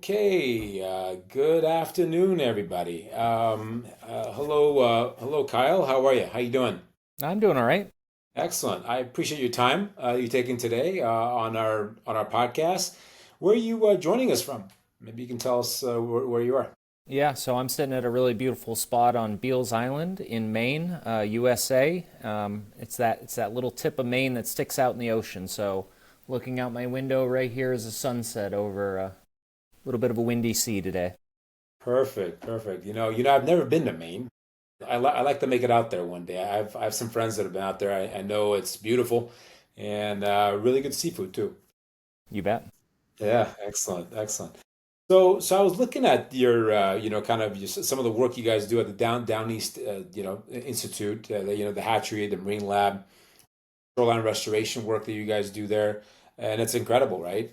Okay, good afternoon, everybody. Hello, Kyle. How are you? How you doing? I'm doing all right. Excellent. I appreciate your time you taking today on our podcast. Where are you joining us from? Maybe you can tell us where you are. Yeah, so I'm sitting at a really beautiful spot on Beals Island in Maine, USA. It's that little tip of Maine that sticks out in the ocean. So, looking out my window right here is a sunset over a little bit of a windy sea today. Perfect, perfect. I've never been to Maine. I like to make it out there one day. I have some friends that have been out there. I know it's beautiful and really good seafood too. You bet. Yeah, excellent, excellent. So I was looking at your, kind of some of the work you guys do at the Down East, Institute, the hatchery, the marine lab, shoreline restoration work that you guys do there, and it's incredible, right?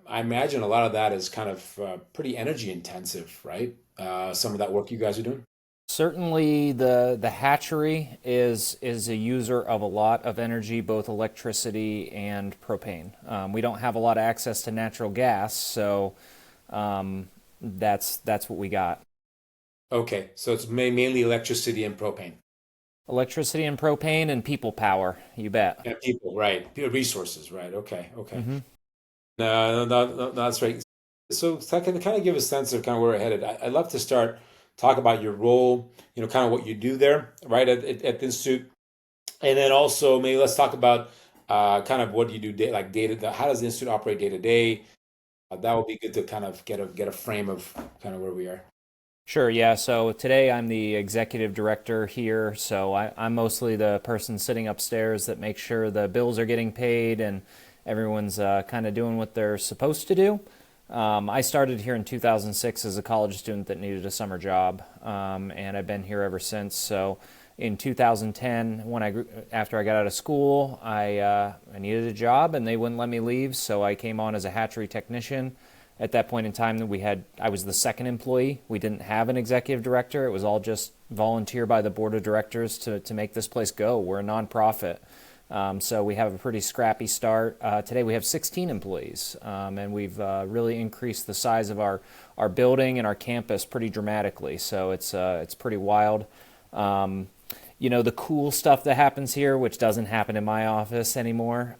I imagine a lot of that is kind of pretty energy intensive, right? Some of that work you guys are doing. Certainly, the hatchery is a user of a lot of energy, both electricity and propane. We don't have a lot of access to natural gas, so that's what we got. Okay, so it's mainly electricity and propane Electricity and propane and people power. You bet. and people, right? Resources, right? Okay, okay. Hmm. No, that's right. So I can kind of give a sense of kind of where we're headed. I'd love to start talk about your role, kind of what you do there, right, at the institute, and then also maybe let's talk about kind of what you do like how does the institute operate day to day? That would be good to kind of get a frame of kind of where we are. Sure, yeah. So today I'm the executive director here. So I'm mostly the person sitting upstairs that makes sure the bills are getting paid and everyone's kind of doing what they're supposed to do. I started here in 2006 as a college student that needed a summer job, and I've been here ever since. So in 2010, after I got out of school, I needed a job and they wouldn't let me leave, so I came on as a hatchery technician. At that point in time, I was the second employee. We didn't have an executive director. It was all just volunteer by the board of directors to make this place go. We're a nonprofit. So we have a pretty scrappy start. Today we have 16 employees, and we've really increased the size of our building and our campus pretty dramatically. So it's pretty wild. The cool stuff that happens here, which doesn't happen in my office anymore,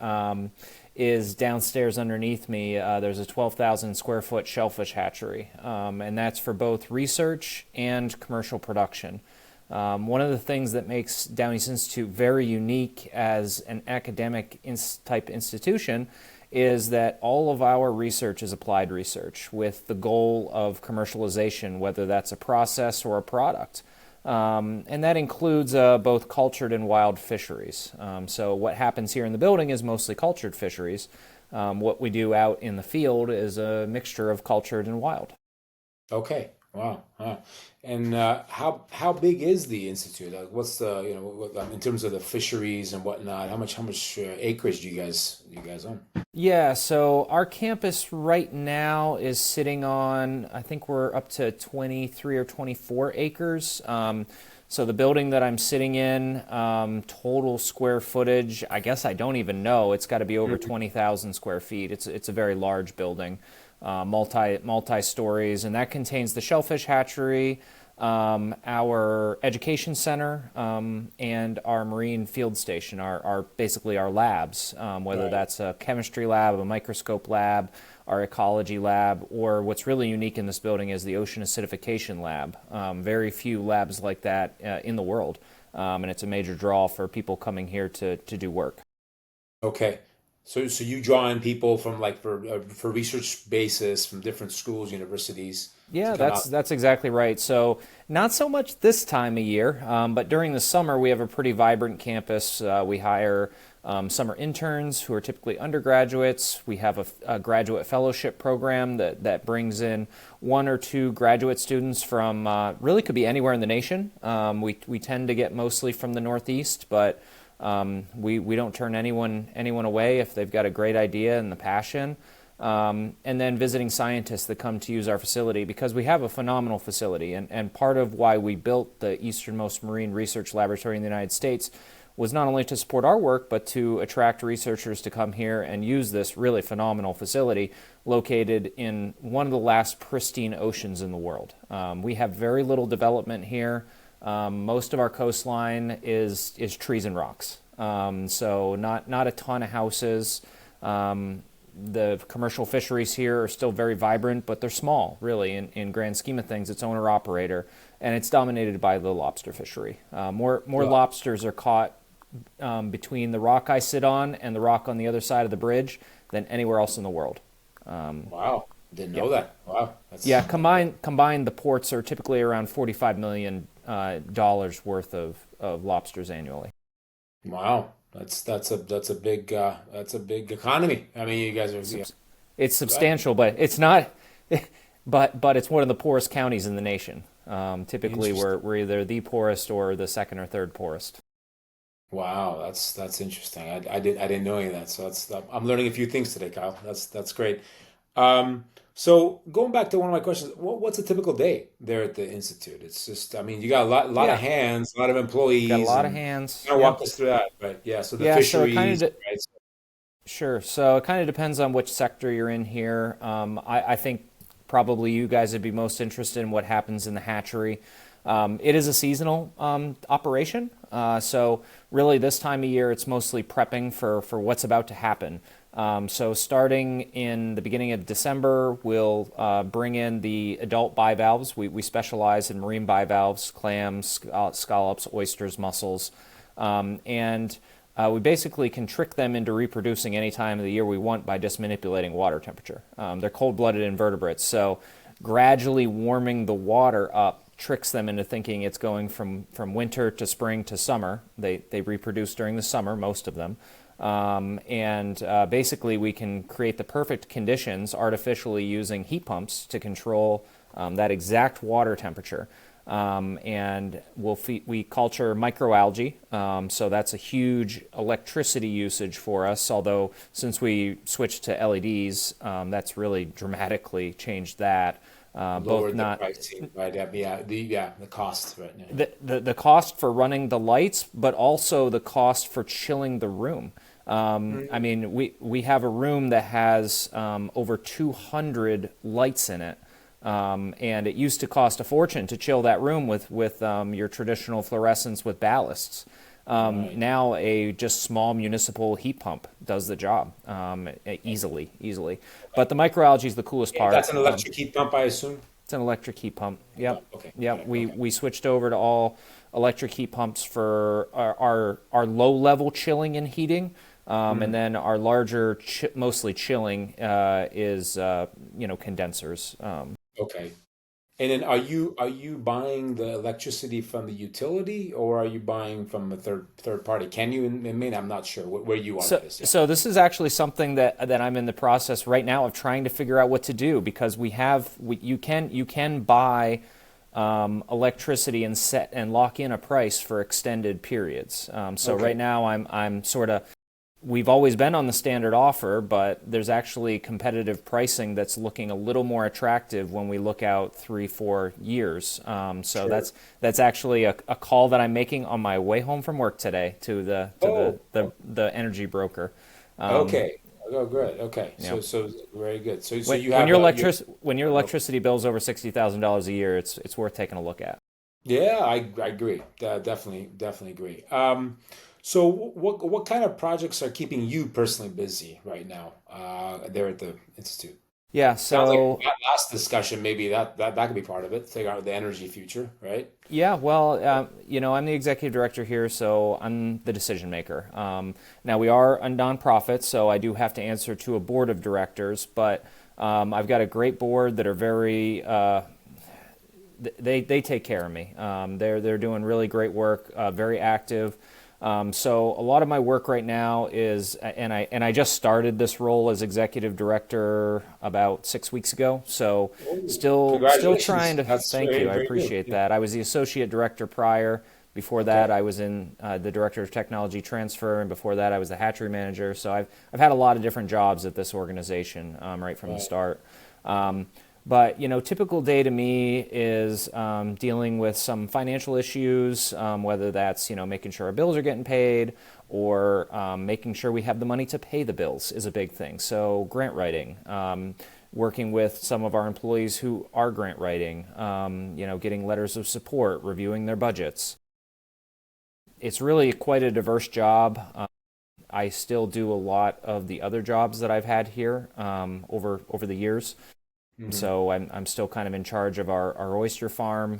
is downstairs underneath me. There's a 12,000 square foot shellfish hatchery, and that's for both research and commercial production. One of the things that makes Down East Institute very unique as an academic type institution is that all of our research is applied research with the goal of commercialization, whether that's a process or a product. And that includes both cultured and wild fisheries. So what happens here in the building is mostly cultured fisheries. What we do out in the field is a mixture of cultured and wild. Okay. Wow. Wow. And how big is the institute? Like, what's the in terms of the fisheries and whatnot? How much acreage do you guys own? Yeah, so our campus right now is sitting on, I think we're up to 23 or 24 acres. So the building that I'm sitting in, total square footage, I guess I don't even know. It's got to be over 20,000 square feet. It's a very large building, multi stories, and that contains the shellfish hatchery, our education center, and our marine field station, our basically our labs, whether Right. that's a chemistry lab, a microscope lab, our ecology lab, or what's really unique in this building is the ocean acidification lab. Very few labs like that in the world, and it's a major draw for people coming here to do work. Okay. So you draw in people from like for research basis from different schools, universities to Yeah, come that's out. that's exactly right. So not so much this time of year, but during the summer we have a pretty vibrant campus. We hire summer interns who are typically undergraduates. We have a graduate fellowship program that brings in one or two graduate students from really could be anywhere in the nation. We tend to get mostly from the Northeast, but we don't turn anyone away if they've got a great idea and the passion. And then visiting scientists that come to use our facility because we have a phenomenal facility. And part of why we built the easternmost marine research laboratory in the United States was not only to support our work, but to attract researchers to come here and use this really phenomenal facility located in one of the last pristine oceans in the world. We have very little development here. Most of our coastline is trees and rocks. So not a ton of houses. The commercial fisheries here are still very vibrant, but they're small, really, in grand scheme of things. It's owner-operator, and it's dominated by the lobster fishery. More lobsters are caught between the rock I sit on and the rock on the other side of the bridge than anywhere else in the world. Wow, didn't know Yep. that. Wow, that's Yeah, combined, the ports are typically around $45 million dollars worth of lobsters annually. wow. That's a big economy. I mean, you guys are yeah, It's right. substantial, but it's not. But it's one of the poorest counties in the nation. Typically, Interesting. we're either the poorest or the second or third poorest. Wow, that's interesting. I didn't know any of that. So I'm learning a few things today, Kyle. That's great. So going back to one of my questions, what's a typical day there at the Institute? It's just, I mean, you got a lot of Yeah, hands, a lot of got a employees, lot of and hands. kind of walk Yep. us through that. But yeah, so the Yeah. So it kind of fisheries, right? sure. So it kind of depends on which sector you're in here. I think probably you guys would be most interested in what happens in the hatchery. It is a seasonal operation, so really this time of year it's mostly prepping for what's about to happen. So starting in the beginning of December, we'll bring in the adult bivalves. We specialize in marine bivalves, clams, scallops, oysters, mussels, and we basically can trick them into reproducing any time of the year we want by just manipulating water temperature. They're cold-blooded invertebrates, so gradually warming the water up tricks them into thinking it's going from winter to spring to summer. They reproduce during the summer, most of them. And basically, we can create the perfect conditions artificially using heat pumps to control that exact water temperature. And we culture microalgae, so that's a huge electricity usage for us. Although since we switched to LEDs, that's really dramatically changed that. Both Lowered the not pricing, right? The cost right now. the cost for running the lights, but also the cost for chilling the room. I Mm. mean, we have a room that has over 200 lights in it, and it used to cost a fortune to chill that room with your traditional fluorescents with ballasts. Right. Now a just small municipal heat pump does the job easily. But the microalgae is the coolest And part. that's an electric heat pump, I assume. It's an electric heat pump. Yep. Okay, got Yep. it. We Okay. we switched over to all electric heat pumps for our low level chilling and heating, and Mm. then our larger mostly chilling is condensers. Okay. And then are you buying the electricity from the utility or are you buying from a third party? Can you in Maine? I'm not sure where you are with So, this. Yeah. so this is actually something that I'm in the process right now of trying to figure out what to do because you can buy electricity and set and lock in a price for extended periods. So right Okay. now I'm sort of we've always been on the standard offer, but there's actually competitive pricing that's looking a little more attractive when we look out 3-4 years. So Sure. that's actually a call that I'm making on my way home from work today to the to the Oh, the, the energy broker. Um, okay. Oh, great. Okay. you know, So very good. So when, you when have your a you okay. electricity bill's over $60,000 a year, it's worth taking a look at. Yeah, I agree. Definitely agree. So what kind of projects are keeping you personally busy right now there at the Institute? Yeah, Sounds like so that last discussion, maybe that could be part of it. Figure out the energy future, right? yeah, well, I'm the executive director here, so I'm the decision maker. Now, we are a nonprofit, so I do have to answer to a board of directors, but I've got a great board that are very, they take care of me. They're doing really great work, very active. So a lot of my work right now is, and I just started this role as executive director about 6 weeks ago. So Oh, still trying congratulations. to. That's Thank you, I very good. appreciate Yeah. that. I was the associate director prior. Before that, Okay. I was in the director of technology transfer, and before that, I was the hatchery manager. So I've had a lot of different jobs at this organization right from the Right. start. Um, But typical day to me is dealing with some financial issues, whether that's making sure our bills are getting paid, or making sure we have the money to pay the bills is a big thing. So grant writing, working with some of our employees who are grant writing, getting letters of support, reviewing their budgets. It's really quite a diverse job. I still do a lot of the other jobs that I've had here over the years. Hmm. So I'm still kind of in charge of our oyster farm,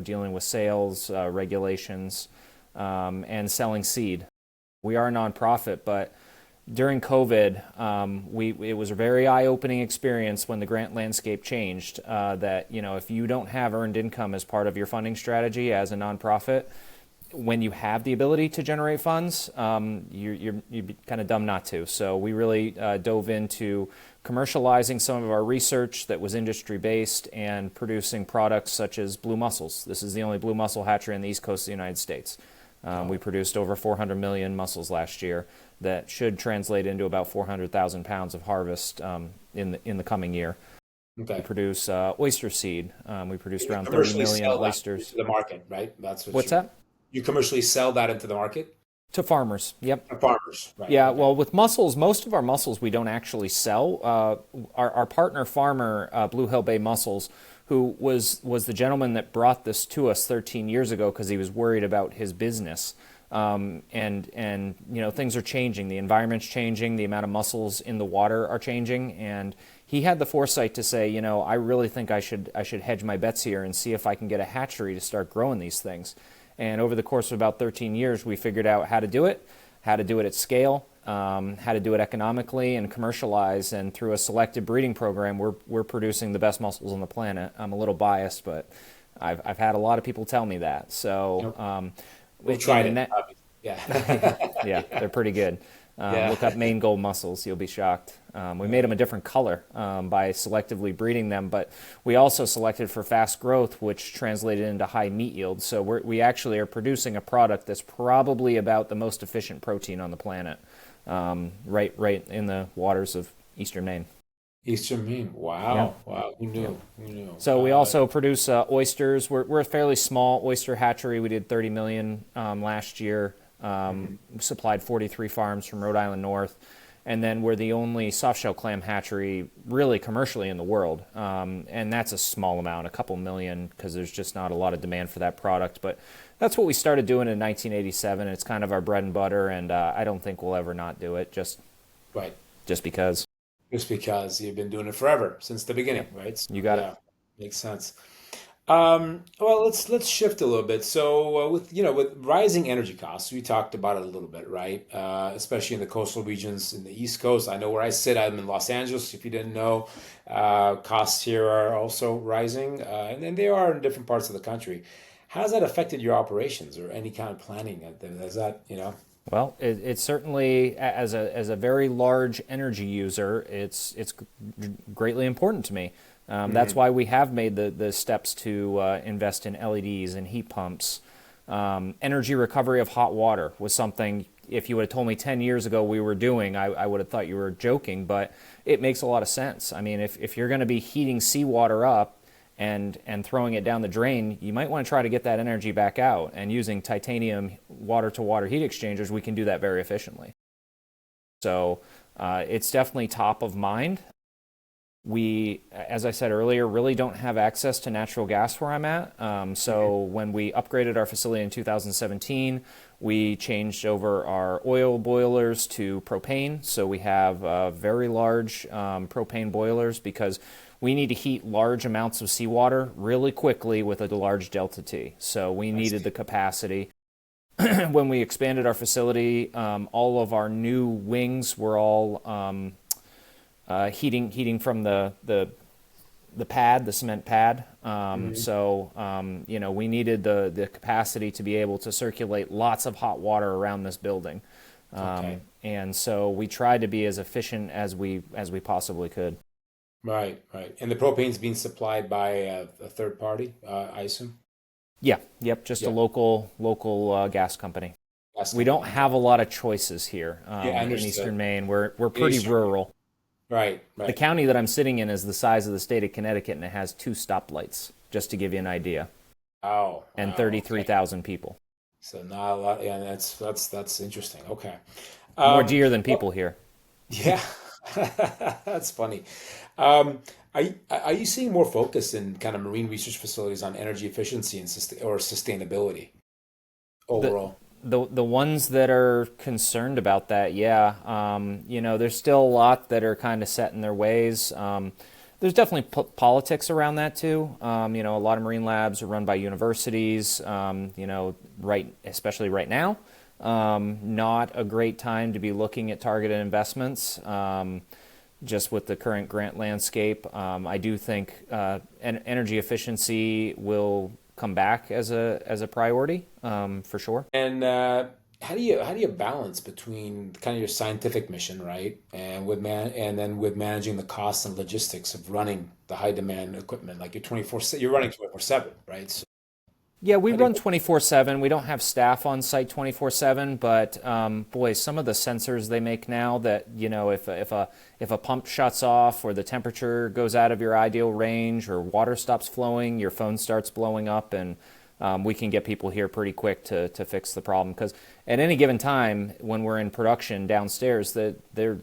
dealing with sales, regulations, and selling seed. We are a nonprofit, but during COVID, it was a very eye-opening experience when the grant landscape changed. That if you don't have earned income as part of your funding strategy as a nonprofit, when you have the ability to generate funds, you're kind of dumb not to. So we really dove into commercializing some of our research that was industry-based and producing products such as blue mussels. This is the only blue mussel hatchery on the east coast of the United States. We produced over 400 million mussels last year. That should translate into about 400,000 pounds of harvest in the coming year. We Okay. produce oyster seed. We produced You around 30 commercially million sell that oysters. into the market, right? That's what What's that? you commercially sell that into the market? To farmers. Yep. Farmers, right? Yeah, Okay. well, with mussels, most of our mussels we don't actually sell. Our partner farmer, Blue Hill Bay Mussels, who was the gentleman that brought this to us 13 years ago because he was worried about his business. And things are changing. The environment's changing. The amount of mussels in the water are changing. And he had the foresight to say, I really think I should hedge my bets here and see if I can get a hatchery to start growing these things. And over the course of about 13 years, we figured out how to do it at scale, how to do it economically and commercialize. And through a selective breeding program, we're producing the best mussels on the planet. I'm a little biased, but I've had a lot of people tell me that. So Yep. We've tried it. that, Yeah. yeah, they're pretty good. Yeah. Look up Maine gold mussels; you'll be shocked. We made them a different color by selectively breeding them, but we also selected for fast growth, which translated into high meat yield. So we actually are producing a product that's probably about the most efficient protein on the planet, right in the waters of eastern Maine. Eastern Maine. Yeah. Wow. Wow. Who Yeah. knew? Who knew? So we also produce oysters. We're a fairly small oyster hatchery. We did 30 million last year. Supplied 43 farms from Rhode Island North. And then we're the only softshell clam hatchery really commercially in the world. And that's a small amount, a couple million, because there's just not a lot of demand for that product. But that's what we started doing in 1987. It's kind of our bread and butter, and I don't think we'll ever not do it, right. just because. Just because you've been doing it forever since the Yeah, beginning, right? So, you got it. yeah, makes sense. Well, let's shift a little bit. So, with rising energy costs, we talked about it a little bit, right? Especially in the coastal regions in the East Coast. I know where I sit. I'm in Los Angeles. If you didn't know, costs here are also rising, and then they are in different parts of the country. How has that affected your operations or any kind of planning? Has that? Well, it certainly, as a very large energy user, it's greatly important to me. That's Hmm. why we have made the steps to invest in LEDs and heat pumps. Energy recovery of hot water was something, if you would have told me 10 years ago we were doing, I would have thought you were joking, but it makes a lot of sense. I mean, if you're going to be heating seawater up and throwing it down the drain, you might want to try to get that energy back out. And using titanium water-to-water heat exchangers, we can do that very efficiently. So it's definitely top of mind. We, as I said earlier, really don't have access to natural gas where I'm at. So when we upgraded our facility in 2017, we changed over our oil boilers to propane. So we have very large propane boilers because we need to heat large amounts of seawater really quickly with a large delta T. So we I needed see. the capacity. When we expanded our facility, all of our new wings were all heating from the pad, the cement pad. Hmm. We needed the capacity to be able to circulate lots of hot water around this building. Okay. And so we tried to be as efficient as we possibly could. Right, right. And the propane's being supplied by a third party, I assume? Yeah, yep, just a Yeah, local gas company. gas We don't company. have a lot of choices here Yeah, in Eastern understood. Maine. We're pretty Eastern. rural. Right, The right. county that I'm sitting in is the size of the state of Connecticut, and it has two stoplights, just to give you an idea, Oh, and wow. Okay. 33,000 people. So not a lot. Yeah, that's interesting. Okay. More Um, deer than well, people here. yeah, that's funny. Um, are you seeing more focus in kind of marine research facilities on energy efficiency and or sustainability The overall? the ones that are concerned about that, yeah, there's still a lot that are kind of set in their ways. There's definitely politics around that too. A lot of marine labs are run by universities. Right, especially right now, not a great time to be looking at targeted investments. Just with the current grant landscape, I do think energy efficiency will come back as a priority, for sure. And how do you balance between kind of your scientific mission, right, and and then with managing the costs and logistics of running the high demand equipment like you're running 24/7, right? So Yeah, we how do run you, 24/7. We don't have staff on site 24/7, but boy, some of the sensors they make now that, if a pump shuts off or the temperature goes out of your ideal range or water stops flowing, your phone starts blowing up, and we can get people here pretty quick to fix the problem. Because at any given time, when we're in production downstairs, there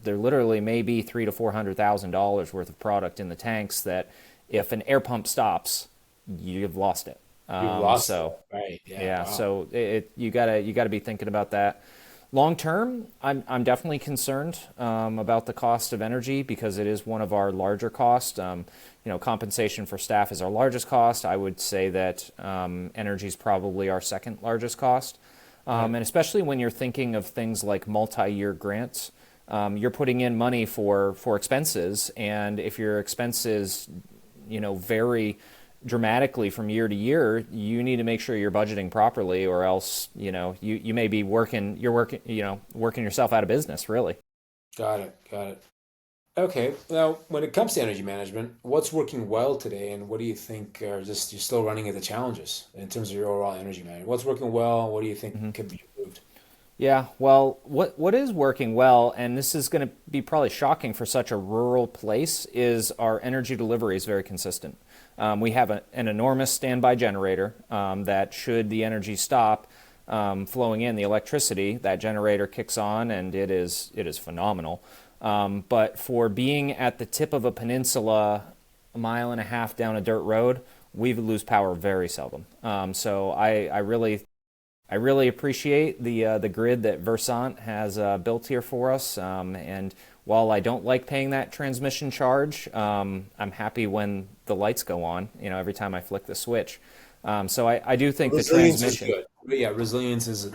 literally may be $300,000 to $400,000 worth of product in the tanks that if an air pump stops, you've lost it. you've lost it, So right? Yeah, yeah, wow. so you gotta be thinking about that. Long term, I'm definitely concerned about the cost of energy because it is one of our larger costs. Compensation for staff is our largest cost. I would say that energy is probably our second largest cost, Right. and especially when you're thinking of things like multi-year grants. You're putting in money for expenses, and if your expenses, vary dramatically from year to year, you need to make sure you're budgeting properly, or else, you may be working yourself out of business, really. Got it, got it. Okay, now when it comes to energy management, what's working well today, and what do you think are just you're still running into challenges in terms of your overall energy management? What's working well, and what do you think Mm-hmm. could be improved? Yeah, well, what is working well, and this is going to be probably shocking for such a rural place, is our energy delivery is very consistent. We have an enormous standby generator that, should the energy stop flowing in, the electricity, that generator kicks on, and it is phenomenal. But for being at the tip of a peninsula, a mile and a half down a dirt road, we lose power very seldom. So I really appreciate the grid that Versant has built here for us. And while I don't like paying that transmission charge, I'm happy when the lights go on. Every time I flick the switch. So I do think the Resilience is transmission. good. But yeah, resilience is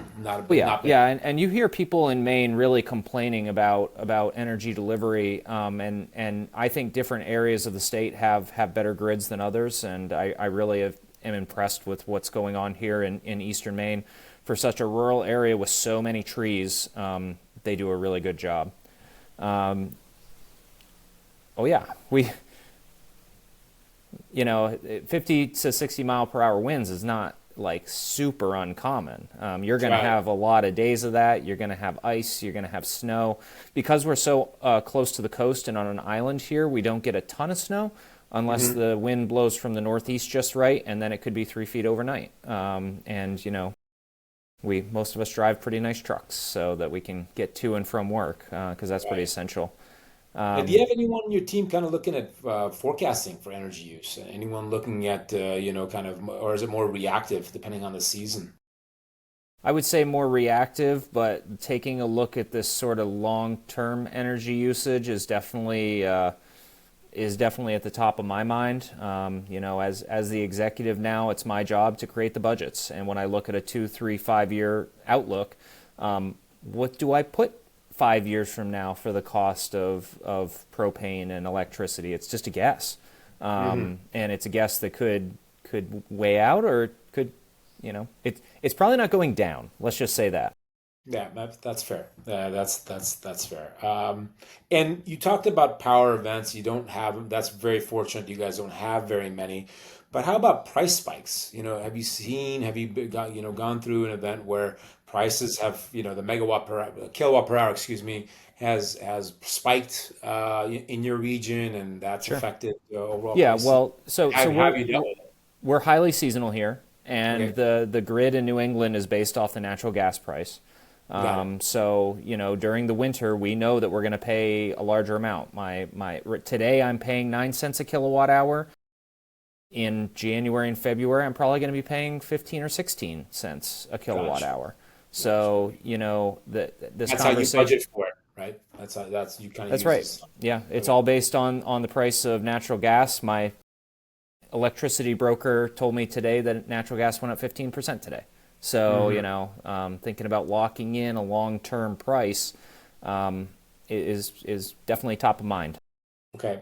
Oh, yeah, not bad. yeah, and you hear people in Maine really complaining about energy delivery, and I think different areas of the state have better grids than others, and I really am impressed with what's going on here in eastern Maine. For such a rural area with so many trees, they do a really good job. Um, oh yeah, 50 to 60 mile per hour winds is not like super uncommon. You're going to Right. have a lot of days of that. You're going to have ice. You're going to have snow. Because we're so close to the coast and on an island here, we don't get a ton of snow unless Hmm. the wind blows from the northeast just right, and then it could be 3 feet overnight. And we most of us drive pretty nice trucks so that we can get to and from work because that's pretty Right. essential. And do you have anyone on your team kind of looking at forecasting for energy use? Anyone looking at kind of, or is it more reactive depending on the season? I would say more reactive, but taking a look at this sort of long-term energy usage is definitely at the top of my mind. As the executive now, it's my job to create the budgets, and when I look at a 2, 3, 5 year outlook, what do I put 5 years from now for the cost of propane and electricity? It's just a guess, Hmm. and it's a guess that could weigh out, or could, it's probably not going down. Let's just say that. Yeah, that's fair. That's fair. And you talked about power events. You don't have them. That's very fortunate. You guys don't have very many. But how about price spikes? Have you gone through an event where prices have, the megawatt per kilowatt per hour, excuse me, has spiked in your region, and that's Sure. affected overall Yeah, pricing. well, so Have you dealt with it? we're highly seasonal here, and Okay, the grid in New England is based off the natural gas price. got it. So during the winter, we know that we're going to pay a larger amount. Today I'm paying 9 cents a kilowatt hour. In January and February, I'm probably going to be paying 15 or 16 cents a kilowatt Gotcha, hour. gotcha. So this That's how you conversation. budget for it, right? That's you kind of That's use right. this. Yeah, it's Okay. all based on the price of natural gas. My electricity broker told me today that natural gas went up 15% today. So, Hmm. thinking about locking in a long-term price um, is definitely top of mind. Okay.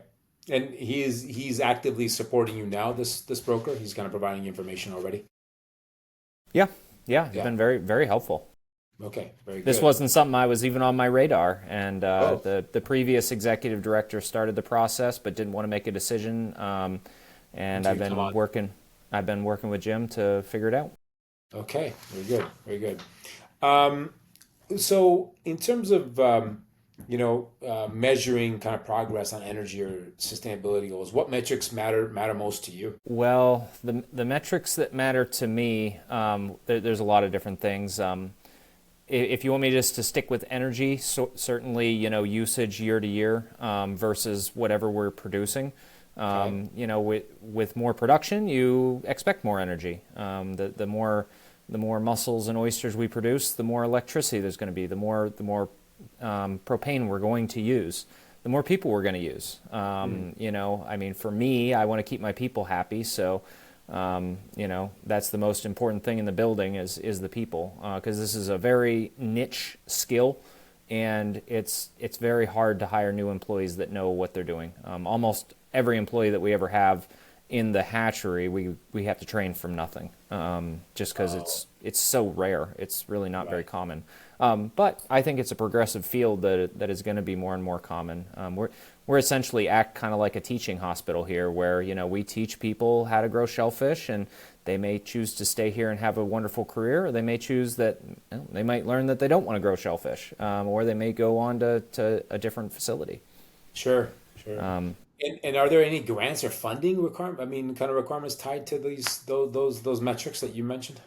And he's actively supporting you now, this broker. He's kind of providing you information already. Yeah, yeah, it's Yeah. been very, very helpful. Okay. Very This good. wasn't something I was even on my radar, and Oh, the previous executive director started the process, but didn't want to make a decision. And until you come on. I've been working with Jim to figure it out. Okay. Very good. Very good. Um, so in terms of measuring kind of progress on energy or sustainability goals, what metrics matter most to you? Well, the metrics that matter to me, there's a lot of different things. If you want me just to stick with energy, certainly usage year to year versus whatever we're producing. Okay. With more production, you expect more energy. The more mussels and oysters we produce, the more electricity there's going to be. The more propane we're going to use, the more people we're going to use. Mm. I mean, for me, I want to keep my people happy, so that's the most important thing in the building is the people, because this is a very niche skill, and it's very hard to hire new employees that know what they're doing. Almost every employee that we ever have in the hatchery, we have to train from nothing, just because Oh, it's so rare. It's really not very right. common. But I think it's a progressive field that is going to be more and more common. We're essentially act kind of like a teaching hospital here, where we teach people how to grow shellfish, and they may choose to stay here and have a wonderful career, or they may choose that they might learn that they don't want to grow shellfish, or they may go on to a different facility. Sure, sure. Um, And are there any grants or funding requirement? I mean, kind of requirements tied to those metrics that you mentioned?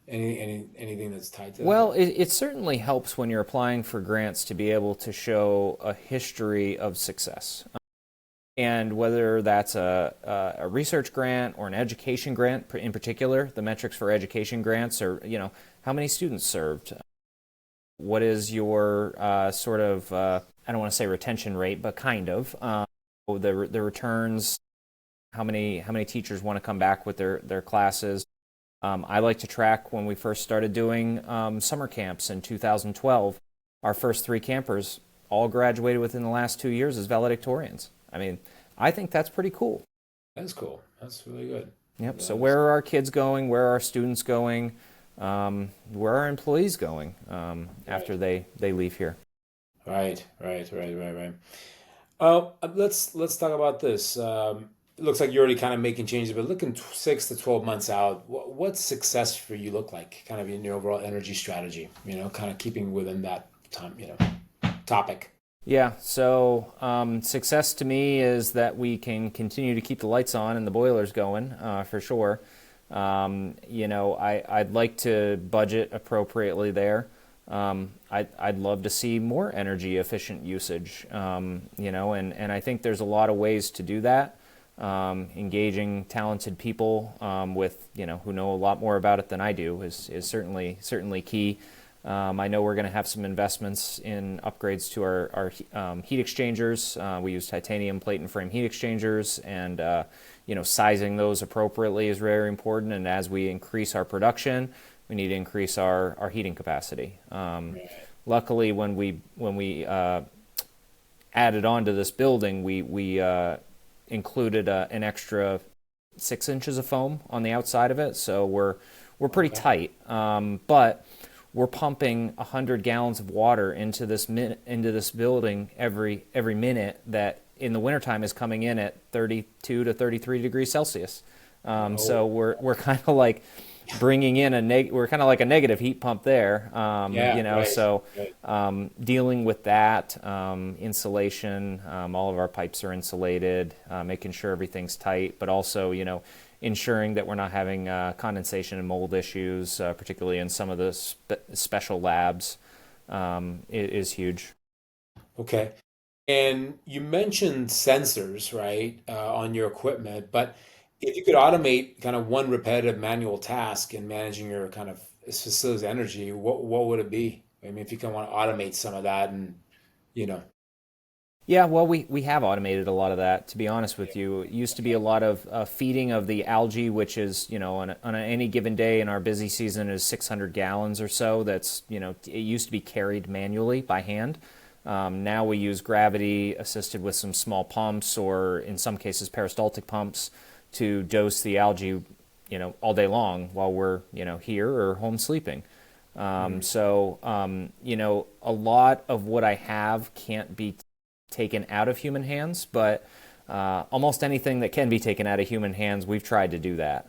Anything that's tied to that? Well, it certainly helps when you're applying for grants to be able to show a history of success. And whether that's a research grant or an education grant in particular, the metrics for education grants are, how many students served? What is your sort of, I don't want to say retention rate, but kind of, the returns, how many teachers want to come back with their classes. I like to track when we first started doing summer camps in 2012. Our first three campers all graduated within the last 2 years as valedictorians. I mean, I think that's pretty cool. That's cool. That's really good. Yep. So That is where are our kids going? Where are our students going? Where are our employees going right. after they leave here? Right. Let's talk about this. It looks like you're already kind of making changes, but looking 6 to 12 months out, what's success for you look like? Kind of in your overall energy strategy. Kind of keeping within that time. Topic. Yeah, so success to me is that we can continue to keep the lights on and the boilers going, for sure. I'd like to budget appropriately there. I'd love to see more energy efficient usage, and I think there's a lot of ways to do that. Engaging talented people who know a lot more about it than I do is certainly key. I know we're going to have some investments in upgrades to our heat exchangers. We use titanium plate and frame heat exchangers, and sizing those appropriately is very important. And as we increase our production, we need to increase our heating capacity. Luckily, when we added on to this building, we included an extra 6 inches of foam on the outside of it, so we're pretty Okay. tight. But we're pumping 100 gallons of water into this building every minute, that in the wintertime is coming in at 32 to 33 degrees Celsius. Oh, So we're kind of like bringing in we're kind of like a negative heat pump there. yeah, right, So right. dealing with that, insulation, all of our pipes are insulated, making sure everything's tight, but also, ensuring that we're not having condensation and mold issues, particularly in some of the special labs, is huge. Okay. And you mentioned sensors, right, on your equipment, but if you could automate kind of one repetitive manual task in managing your kind of facility's energy, what would it be? I mean, if you kind of want to automate some of that and, you know, Yeah, well, we have automated a lot of that, to be honest yeah, with you. It used to be okay. a lot of feeding of the algae, which is, any given day in our busy season is 600 gallons or so. That's, it used to be carried manually by hand. Now we use gravity assisted with some small pumps or in some cases peristaltic pumps to dose the algae, all day long while we're, here or home sleeping. Mm, A lot of what I have can't be taken out of human hands, but almost anything that can be taken out of human hands, we've tried to do that.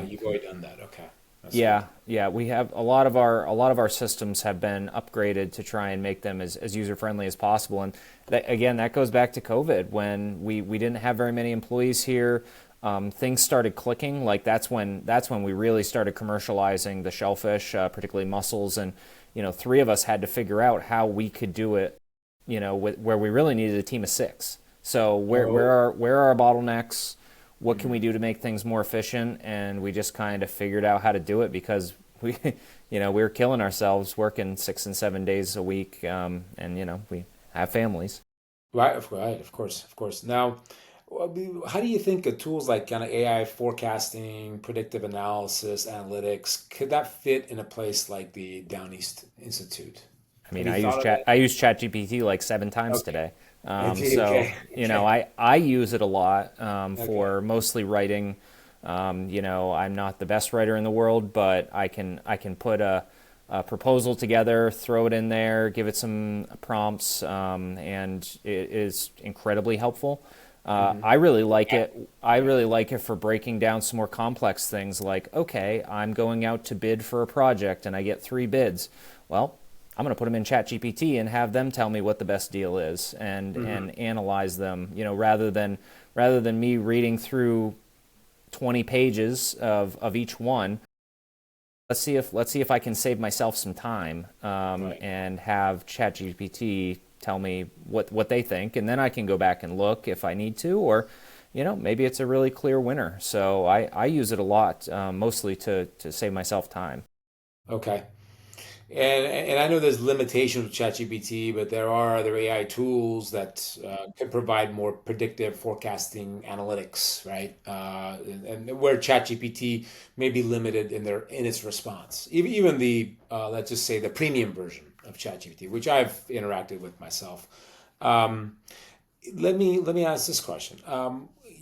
you've already done that. Okay. That's Yeah, good. yeah, we have a lot of our systems have been upgraded to try and make them as user friendly as possible. And that goes back to COVID when we didn't have very many employees here. Things started clicking. Like that's when we really started commercializing the shellfish, particularly mussels, and three of us had to figure out how we could do it. Where we really needed a team of six. So Oh, where are our bottlenecks? What can we mhm. do to make things more efficient? And we just kind of figured out how to do it because we, we were killing ourselves working 6 and 7 days a week, and we have families. Right, of course. Now, how do you think of tools like kind of AI forecasting, predictive analysis, analytics, could that fit in a place like the Down East Institute? I Have mean, you thought of that? I use ChatGPT like 7 times Okay. today. Okay, okay, okay, I use it a lot okay. for mostly writing. I'm not the best writer in the world, but I can put a proposal together, throw it in there, give it some prompts, and it is incredibly helpful. Hmm. I really like it. I really like it for breaking down some more complex things like, okay, I'm going out to bid for a project and I get 3 bids. Well, I'm going to put them in ChatGPT and have them tell me what the best deal is Hmm. and analyze them, rather than me reading through 20 pages of each one. Let's see if I can save myself some time, Right. and have ChatGPT tell me what they think, and then I can go back and look if I need to, or maybe it's a really clear winner. So I use it a lot, mostly to save myself time. Okay. And I know there's limitations with ChatGPT, but there are other AI tools that can provide more predictive forecasting analytics, right? And where ChatGPT may be limited in its response. Even the let's just say the premium version of ChatGPT, which I've interacted with myself. Um, let me ask this question.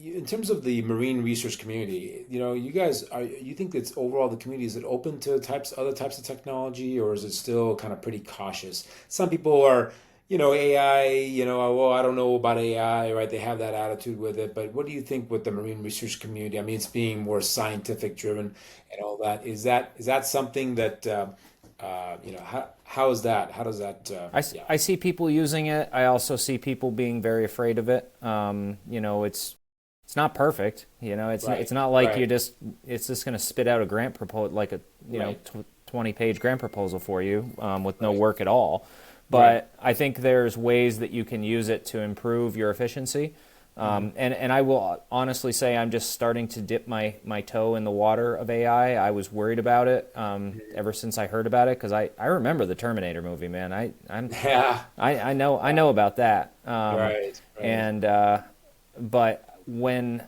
In terms of the marine research community, you guys you think that overall the community is it open to other types of technology, or is it still kind of pretty cautious? Some people are, AI, well, I don't know about AI, right? They have that attitude with it. But what do you think with the marine research community? I mean, it's being more scientific driven and all that. Is that something that how is that? How does that? Yeah. I see people using it. I also see people being very afraid of it. It's not perfect. It's Right. not like Right. it's just going to spit out a grant proposal like a Right. 20-page grant proposal for you, with no Right. work at all. Right. But I think there's ways that you can use it to improve your efficiency. Hmm. And I will honestly say I'm just starting to dip my toe in the water of AI. I was worried about it, ever since I heard about it because I remember the Terminator movie, man. Yeah. I know about that. Right. Right. And But when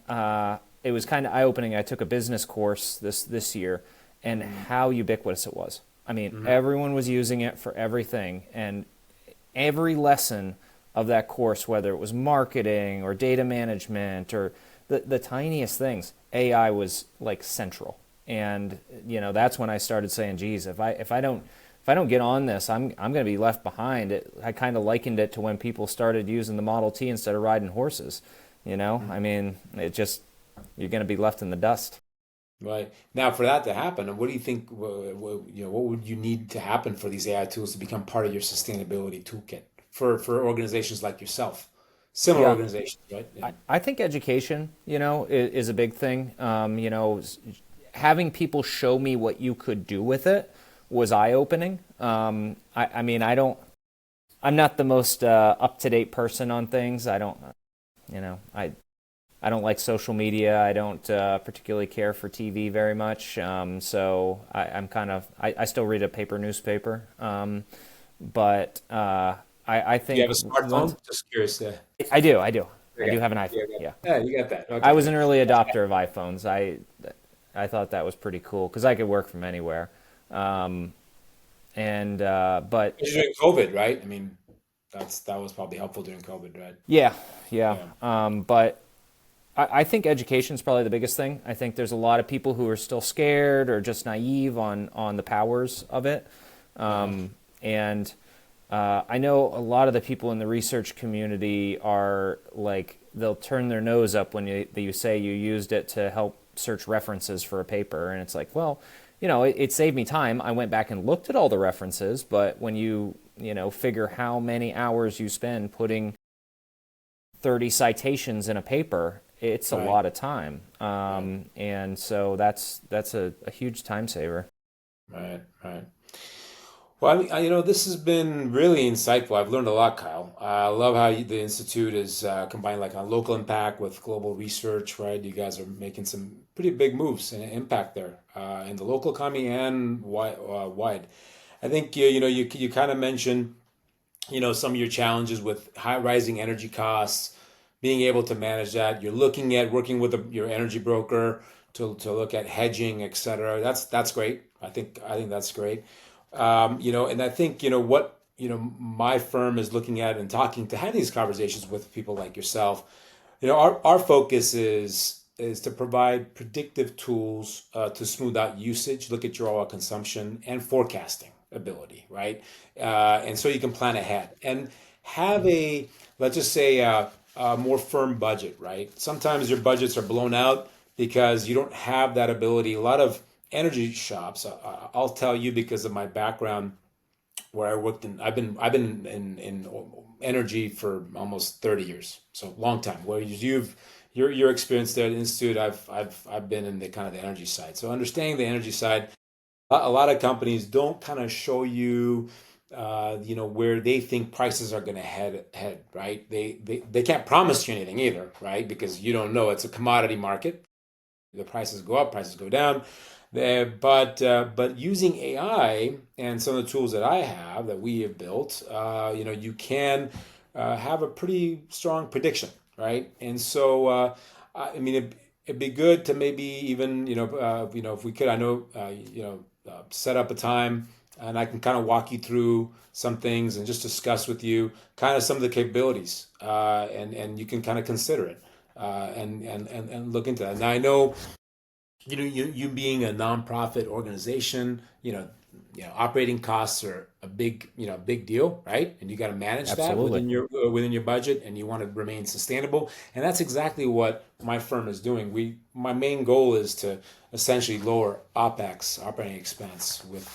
it was kind of eye opening, I took a business course this year, and Hmm. how ubiquitous it was. I mean, Hmm. everyone was using it for everything, and every lesson of that course, whether it was marketing or data management or the tiniest things, AI was like central. And that's when I started saying, "Geez, if I don't get on this, I'm going to be left behind." I kind of likened it to when people started using the Model T instead of riding horses. I mean, it just you're going to be left in the dust. Right. Now, for that to happen, what do you think, what would you need to happen for these AI tools to become part of your sustainability toolkit for organizations like yourself? Similar Yeah, organizations, right? Yeah. I think education, is a big thing. Having people show me what you could do with it was eye opening. I mean, I'm not the most up to date person on things. I don't, you know, I don't like social media. I don't particularly care for TV very much. So I'm kind of, I still read a paper newspaper. But I Do you think have a once smartphone? Just curious. Yeah. I do Okay. have an Yeah, iPhone. yeah. Yeah. Yeah, you got that. I Okay, was an good. early adopter of iPhones. I thought that was pretty cool because I could work from anywhere. Um, and but Especially during COVID, right? I mean, that was probably helpful during COVID, right? yeah, yeah. Yeah. But I think education is probably the biggest thing. I think there's a lot of people who are still scared or just naive on the powers of it. Uh-huh. And I know a lot of the people in the research community are like they'll turn their nose up when you say you used it to help search references for a paper, and it's like, well, it saved me time. I went back and looked at all the references, but when you figure how many hours you spend putting 30 citations in a paper, it's a Right. lot of time. Right. And so that's a huge time saver. Right. Right. Well, I mean, this has been really insightful. I've learned a lot, Kyle. I love how the institute is combining like a local impact with global research, right? You guys are making some pretty big moves and impact there in the local economy and wide. I think you kind of mentioned some of your challenges with high rising energy costs, being able to manage that. You're looking at working with your energy broker to look at hedging, et cetera. That's great. I think that's great. And I think what my firm is looking at and talking to have these conversations with people like yourself. Our focus is to provide predictive tools to smooth out usage, look at your overall consumption, and forecasting ability, right? And so you can plan ahead and have let's just say, a more firm budget, right? Sometimes your budgets are blown out because you don't have that ability. A lot of energy shops, I'll tell you because of my background where I worked I've been in energy for almost 30 years, so long time. Where your experience there at the institute, I've been in the kind of the energy side. So understanding the energy side, a lot of companies don't kind of show you, where they think prices are going to head, right? They can't promise you anything either, right? Because you don't know. It's a commodity market. The prices go up, prices go down. But using AI and some of the tools that I have that we have built, you can have a pretty strong prediction, right? And so, I mean, it'd be good to maybe even if we could, I know set up a time and I can kind of walk you through some things and just discuss with you kind of some of the capabilities, and you can kind of consider it, and look into that. Now I know you being a nonprofit organization, operating costs are a big deal, right? And you got to manage that Absolutely. within your budget, and you want to remain sustainable. And that's exactly what my firm is doing. My main goal is to essentially lower OpEx, operating expense, with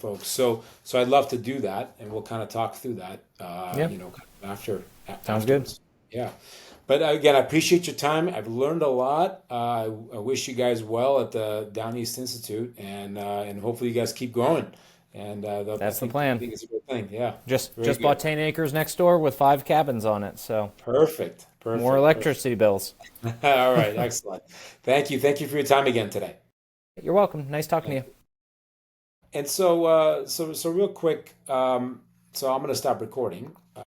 folks. So I'd love to do that, and we'll kind of talk through that, Yeah. Sounds good. afterwards. Yeah. But again, I appreciate your time. I've learned a lot. I wish you guys well at the Down East Institute, and hopefully you guys keep growing. And I That's the think I plan. think it's a good thing. Yeah, very Just good. bought 10 acres next door with 5 cabins on it. So Perfect, more perfect, perfect. electricity bills. All right, excellent. Thank you for your time again today. You're welcome. Nice talking to Thank you. you. And so real quick, so I'm going to stop recording.